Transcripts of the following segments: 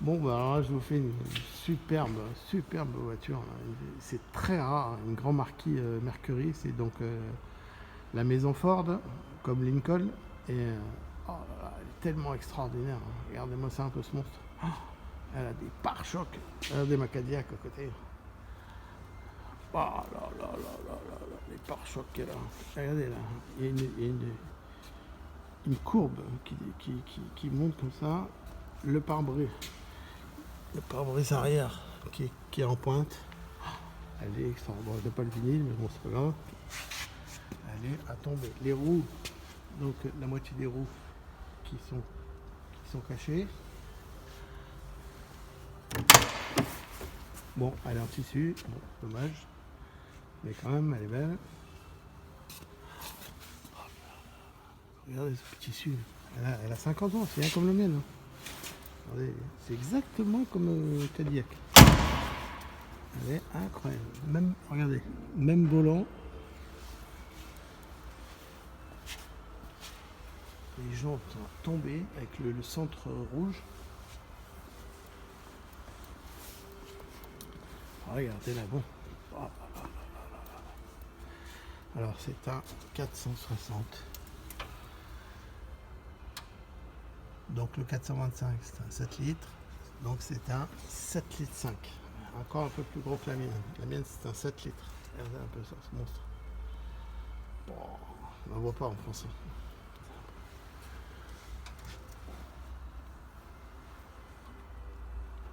Bon, bah alors là, je vous fais une superbe voiture. C'est très rare, une Grand Marquis Mercury. C'est donc la maison Ford, comme Lincoln. Et oh là là, elle est tellement extraordinaire, hein. Regardez-moi ça un peu, ce monstre. Oh, elle a des pare-chocs. Regardez ma Cadillac à côté. Oh là là là là là là, les pare-chocs qu'elle a. Regardez là, il y a une courbe qui monte comme ça. Le pare-brise arrière qui est en pointe. Elle est extraordinaire. Bon, je n'ai pas le vinyle, mais bon, c'est pas grave. Elle est à tomber. Les roues, donc la moitié des roues qui sont cachées. Bon, elle est en tissu, bon, dommage. Mais quand même, elle est belle. Regardez ce petit tissu. Elle a 50 ans, c'est bien comme le mien. Hein. Regardez, c'est exactement comme Cadillac. Elle est incroyable. Même, regardez, même volant. Les jantes sont tombées avec le centre rouge. Regardez là, bon. Alors c'est un 460. Donc le 425 c'est un 7 litres. Donc c'est un 7 litres 5. Encore un peu plus gros que la mienne. La mienne c'est un 7 litres. Regardez un peu ça, ce monstre. Bon, on n'en voit pas en français.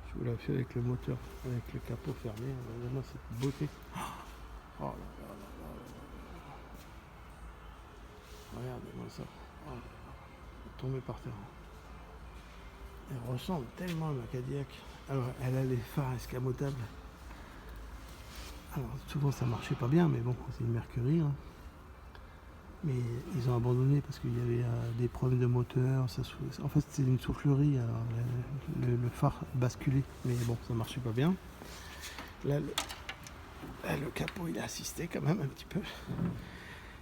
Je vous la fais avec le moteur, avec le capot fermé. Regardez-moi cette beauté. Oh là là là là là. Regardez-moi ça. Oh là là. Tombé par terre. Elle ressemble tellement à ma Cadillac. Alors, elle a les phares escamotables. Alors, souvent ça marchait pas bien, mais bon, c'est une Mercury. Hein. Mais ils ont abandonné parce qu'il y avait des problèmes de moteur. En fait, c'était une soufflerie. Alors, le phare basculait, mais bon, ça marchait pas bien. Là, le capot, il a assisté quand même un petit peu.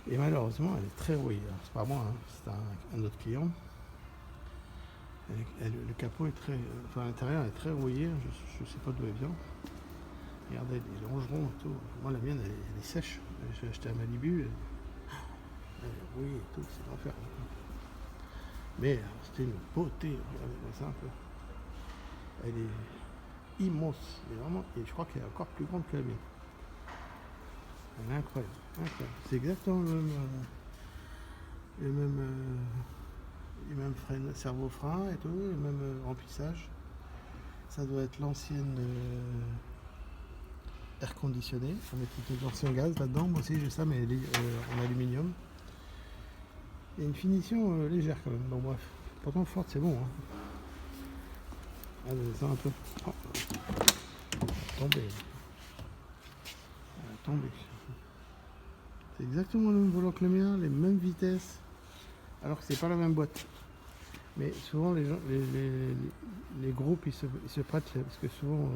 Et malheureusement, elle est très rouillée. C'est pas moi, hein, c'est un autre client. Le capot est très. Enfin, l'intérieur est très rouillé. Je sais pas d'où elle vient. Regardez les longerons et tout. Moi, la mienne, elle est sèche. J'ai acheté à Malibu. Elle est rouillée et tout. C'est l'enfer. Mais c'était une beauté. Regardez ça un peu. Elle est immense. Et je crois qu'elle est encore plus grande que la mienne. Elle est incroyable. Incroyable. C'est exactement les mêmes freins, servo-frein et tout, le même remplissage. Ça doit être l'ancienne air conditionné. On met tout l'ancien gaz là-dedans. Moi aussi j'ai ça, mais en aluminium. Il y a une finition légère quand même. Bon bref. Pourtant Ford c'est bon. Hein. Allez, ça un peu. Oh, tombé. Tombé. C'est exactement le même volant que le mien, les mêmes vitesses. Alors que c'est pas la même boîte. Mais souvent les groupes ils se prêtent parce que souvent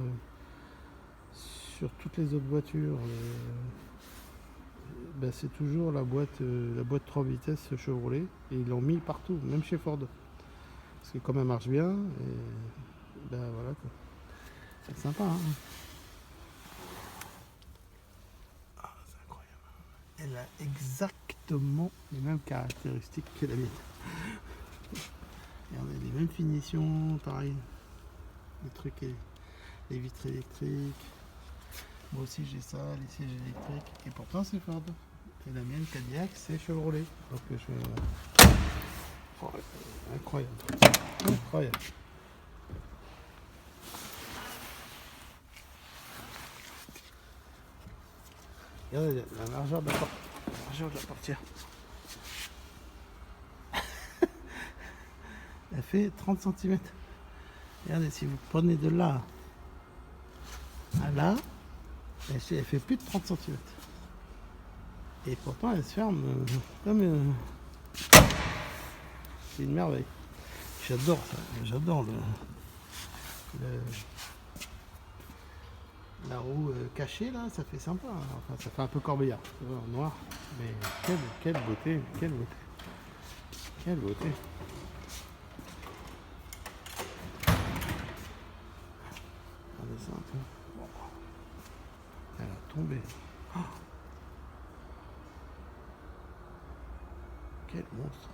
sur toutes les autres voitures ben, c'est toujours la boîte 3 vitesses Chevrolet et ils l'ont mis partout, même chez Ford. Parce que comme elle marche bien, et ben voilà quoi. C'est sympa hein. Ah, c'est incroyable. Elle a exactement les mêmes caractéristiques que la mienne. Regardez, les mêmes finitions, pareil. Les trucs, les vitres électriques. Moi aussi j'ai ça, les sièges électriques. Et pourtant c'est Ford. Et la mienne Cadillac c'est Chevrolet. Donc oh, incroyable. Incroyable. Regardez la largeur de la portière. Elle fait 30 cm. Regardez, si vous prenez de là à là, elle fait plus de 30 cm. Et pourtant elle se ferme comme c'est une merveille. J'adore ça, j'adore la roue cachée là, ça fait sympa. Hein. Enfin ça fait un peu corbillard, en noir. Mais quelle beauté, quelle beauté. Quelle beauté. c'est un peu... Bon. Elle a tombé. Oh, quel monstre.